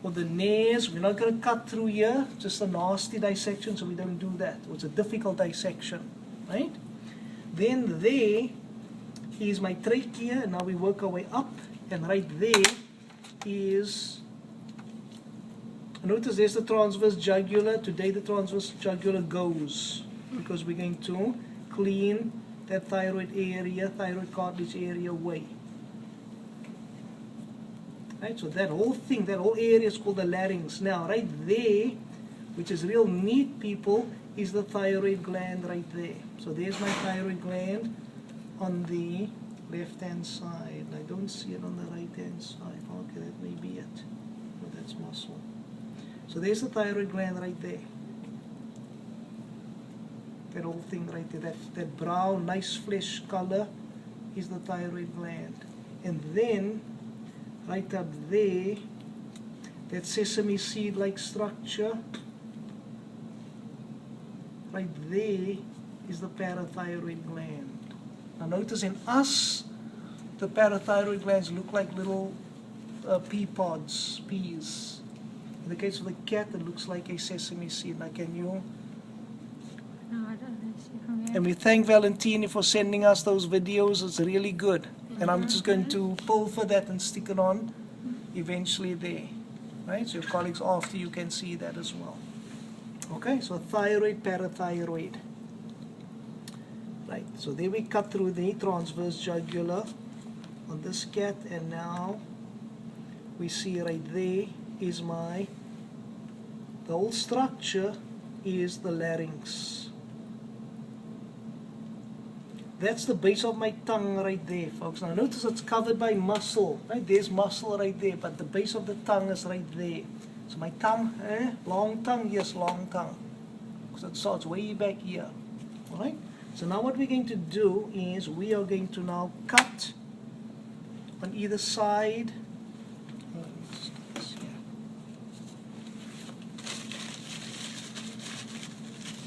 or the nares. We're not going to cut through here, just a nasty dissection, so we don't do that. It's a difficult dissection, right? Then there is my trachea, and now we work our way up, and right there is, notice there's the transverse jugular. Today the transverse jugular goes, because we're going to clean that thyroid area, thyroid cartilage area away. Right, so that whole thing, that whole area is called the larynx. Now, right there, which is real neat, people, is the thyroid gland right there. So there's my thyroid gland on the left-hand side. I don't see it on the right-hand side. Okay, that may be it. Oh, that's muscle. So there's the thyroid gland right there. That whole thing right there, that brown, nice flesh color is the thyroid gland. And then, right up there, that sesame seed-like structure, right there is the parathyroid gland. Now notice in us, the parathyroid glands look like little pea pods, peas. In the case of the cat, it looks like a sesame seed. Now can you? No, I don't see from here. And we thank Valentini for sending us those videos. It's really good. And I'm just going to pull for that and stick it on eventually there. Right? So your colleagues after you can see that as well. Okay, so thyroid, parathyroid. Right, so there we cut through the transverse jugular on this cat, and now we see right there is the whole structure is the larynx. That's the base of my tongue right there, folks. Now notice it's covered by muscle, right? There's muscle right there, but the base of the tongue is right there. So my tongue, long tongue, yes, long tongue. So it starts way back here, all right? So now what we're going to do is we are going to now cut on either side.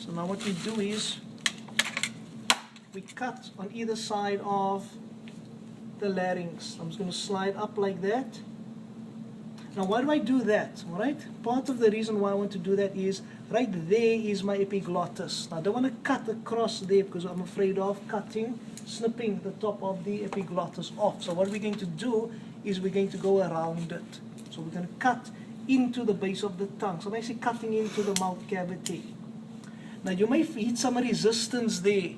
So now what we do is we cut on either side of the larynx. I'm just going to slide up like that. Now why do I do that? All right? Part of the reason why I want to do that is right there is my epiglottis. Now I don't want to cut across there because I'm afraid of snipping the top of the epiglottis off. So what we're going to do is we're going to go around it. So we're going to cut into the base of the tongue. So I'm actually cutting into the mouth cavity. Now you may hit some resistance there,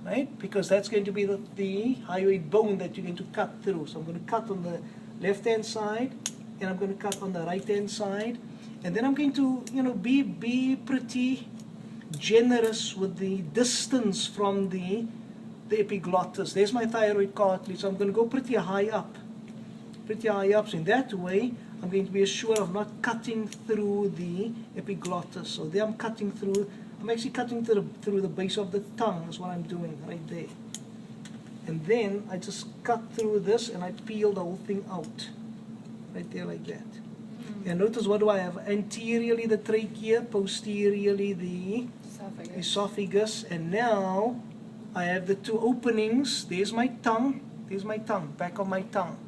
right? Because that's going to be the hyoid bone that you're going to cut through. So I'm going to cut on the left-hand side, and I'm going to cut on the right-hand side, and then I'm going to, be pretty generous with the distance from the epiglottis. There's my thyroid cartilage, so I'm going to go pretty high up. So in that way, I'm going to be assured of not cutting through the epiglottis. So there I'm actually cutting through the base of the tongue is what I'm doing right there. And then I just cut through this and I peel the whole thing out. Right there like that. And notice what do I have? Anteriorly the trachea, posteriorly the esophagus. And now I have the two openings. There's my tongue, back of my tongue.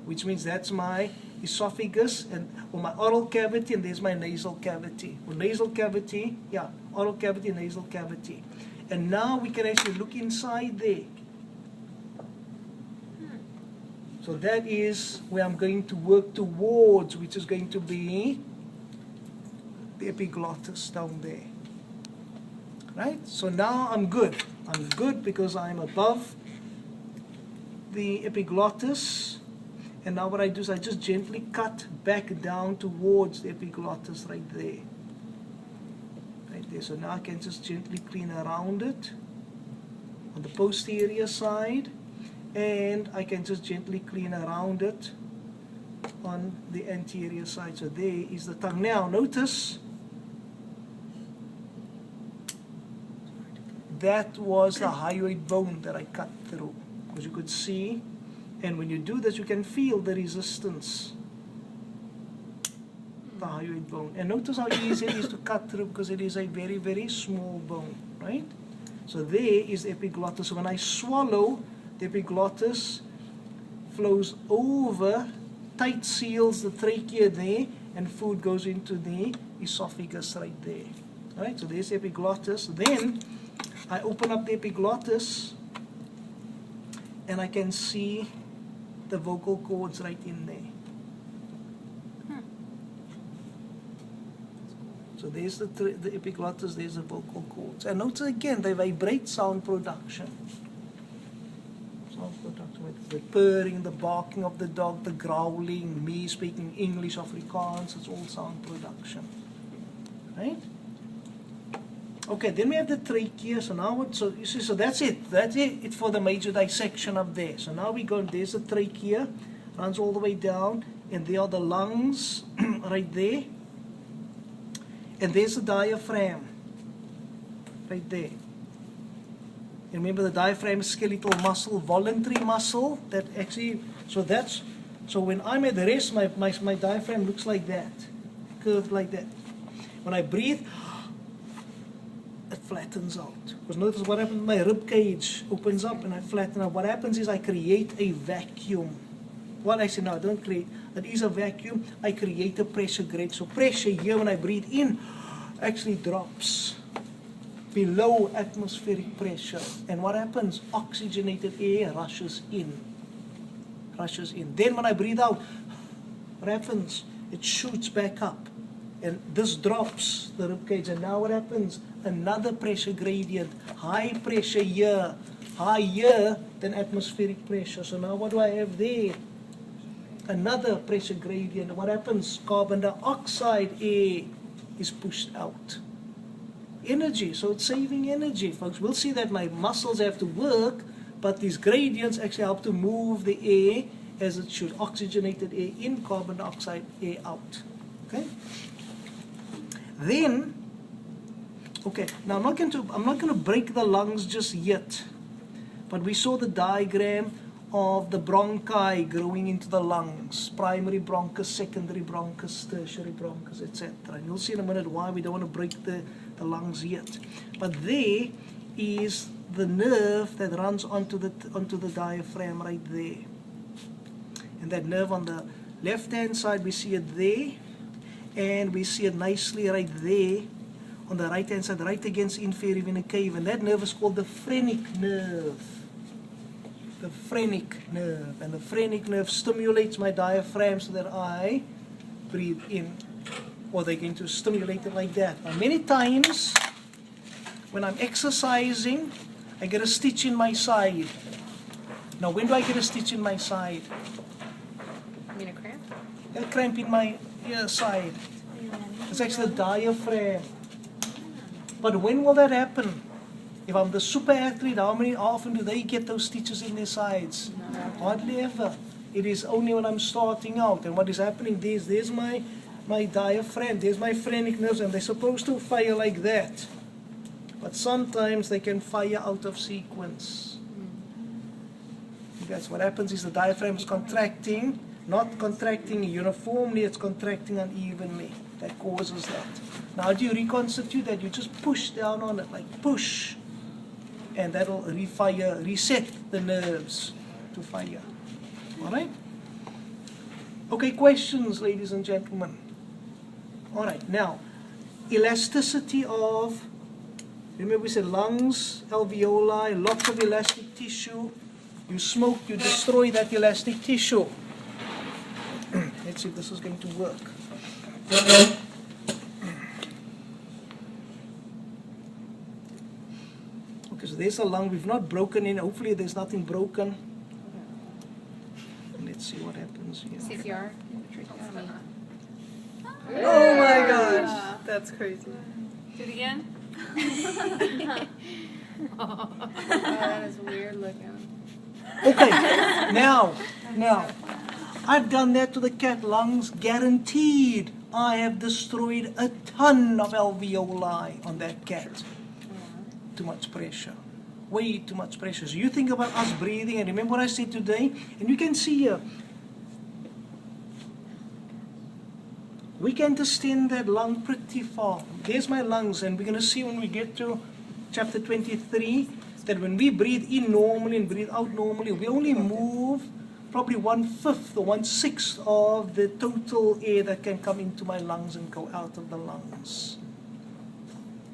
Which means that's my esophagus or my oral cavity, and there's my nasal cavity. Or nasal cavity, oral cavity, nasal cavity. And now we can actually look inside there. So that is where I'm going to work towards, which is going to be the epiglottis down there. Right? So now I'm good. I'm good because I'm above the epiglottis. And now what I do is I just gently cut back down towards the epiglottis right there. Right there. So now I can just gently clean around it on the posterior side. And I can just gently clean around it on the anterior side. So there is the tongue. Now notice that was the hyoid bone that I cut through. As you could see, and when you do this you can feel the resistance, the hyoid bone. And notice how easy it is to cut through because it is a very, very small bone, right? So there is the epiglottis. So when I swallow, the epiglottis flows over tight seals the trachea there, and food goes into the esophagus right there. Right, so there's the epiglottis. Then I open up the epiglottis, and I can see the vocal cords right in there. So there's the epiglottis, there's the vocal cords. And notice again, they vibrate sound production. Sound production, with the purring, the barking of the dog, the growling, me speaking English, Afrikaans, it's all sound production. Right? Okay, then we have the trachea. So now what, so you see, so that's it. That's it for the major dissection up there. So now we go, there's the trachea, runs all the way down, and there are the lungs right there. And there's the diaphragm right there. And remember, the diaphragm is skeletal muscle, voluntary muscle that actually, so when I'm at the rest, my diaphragm looks like that, curved like that. When I breathe, it flattens out. Because notice what happens, my rib cage opens up and I flatten out. What happens is I create a vacuum. Well, I say, no, I don't create. It is a vacuum. I create a pressure gradient. So pressure here when I breathe in actually drops below atmospheric pressure. And what happens? Oxygenated air rushes in. Rushes in. Then when I breathe out, what happens? It shoots back up. And this drops the rib cage. And now what happens? Another pressure gradient. High pressure here. Higher than atmospheric pressure. So now what do I have there? Another pressure gradient. What happens? Carbon dioxide air is pushed out. Energy. So it's saving energy, folks. We'll see that my muscles have to work, but these gradients actually help to move the air as it should. Oxygenated air in, carbon dioxide air out. Okay? Then, okay, now I'm not going to break the lungs just yet, but we saw the diagram of the bronchi growing into the lungs, primary bronchus, secondary bronchus, tertiary bronchus, etc. And you'll see in a minute why we don't want to break the lungs yet. But there is the nerve that runs onto the diaphragm right there. And that nerve on the left-hand side, we see it there, and we see it nicely right there on the right-hand side, right against the inferior vena cava. And that nerve is called the phrenic nerve. The phrenic nerve. And the phrenic nerve stimulates my diaphragm so that I breathe in. Or they're going to stimulate it like that. Now, many times when I'm exercising, I get a stitch in my side. Now, when do I get a stitch in my side? You mean a cramp? A cramp in my side. It's actually the diaphragm. But when will that happen? If I'm the super athlete, how often do they get those stitches in their sides? No. Hardly ever. It is only when I'm starting out. And what is happening is, there's my diaphragm, there's my phrenic nerves, and they're supposed to fire like that. But sometimes they can fire out of sequence. That's what happens is the diaphragm is contracting, not contracting uniformly, it's contracting unevenly. That causes that. Now, how do you reconstitute that? You just push down on it, like push. And that'll reset the nerves to fire. All right? Okay, questions, ladies and gentlemen. All right, now, elasticity of, remember we said lungs, alveoli, lots of elastic tissue. You smoke, you destroy that elastic tissue. Let's see if this is going to work. Okay, so there's a lung. We've not broken in. Hopefully there's nothing broken. Let's see what happens here. CPR. Oh my gosh, that's crazy. Do it again. Oh, that is weird looking. Okay, now, I've done that to the cat lungs, guaranteed. I have destroyed a ton of alveoli on that cat. Too much pressure, way too much pressure. So you think about us breathing, and remember what I said today, and you can see here, we can distend that lung pretty far. There's my lungs, and we're going to see when we get to chapter 23, that when we breathe in normally and breathe out normally, we only move probably 1/5 or 1/6 of the total air that can come into my lungs and go out of the lungs.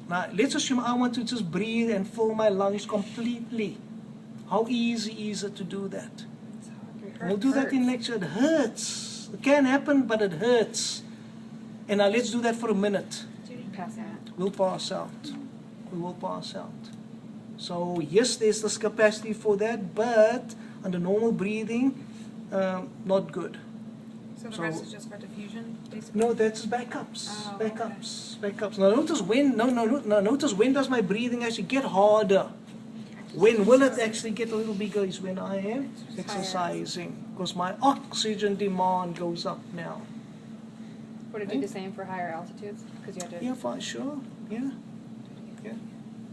Now, let's assume I want to just breathe and fill my lungs completely. How easy is it to do that? We'll do that in lecture. It hurts. It can happen, but it hurts. And now let's do that for a minute. Pass out. We'll pass out. We will pass out. So yes, there's this capacity for that, but under normal breathing, not good. So the So- rest is just for diffusion, basically? No, that's backups. Oh, Backups. Now notice when. Notice when does my breathing actually get harder? When will it actually get a little bigger? Is when I am exercising, because my oxygen demand goes up now. Would it do the same for higher altitudes? Because you have to... Yeah, for sure. Yeah.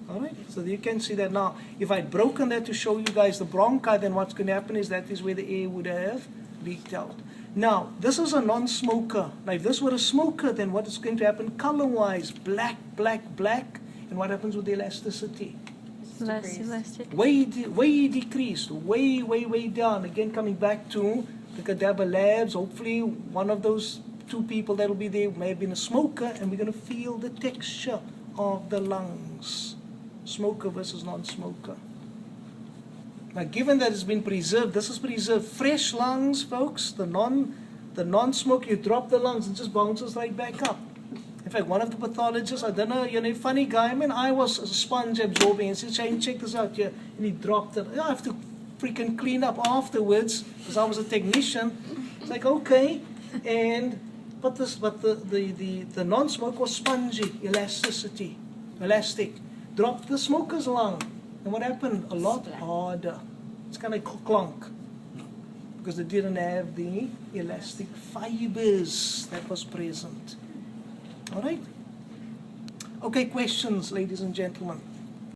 All right. So you can see that now. If I'd broken that to show you guys the bronchi, then what's going to happen is that is where the air would have leaked out. Now, this is a non-smoker. Now, if this were a smoker, then what is going to happen color-wise? Black, black, black. And what happens with the elasticity? Less elastic. Way decreased, way down. Again, coming back to the cadaver labs, hopefully one of those two people that will be there may have been a smoker, and we're going to feel the texture of the lungs. Smoker versus non-smoker. Now, given that it's been preserved, this is preserved. Fresh lungs, folks, the non-smoker, you drop the lungs, it just bounces right back up. In fact, one of the pathologists, I don't know, funny guy, man, I was a sponge absorbing, and said, Shane, check this out here, and he dropped it. I have to freaking clean up afterwards, because I was a technician. It's like, okay, but the non-smoker was spongy, elastic. Dropped the smoker's lung, and what happened? A lot harder. It's kind of clunk, because they didn't have the elastic fibers that was present. All right? Okay, questions, ladies and gentlemen.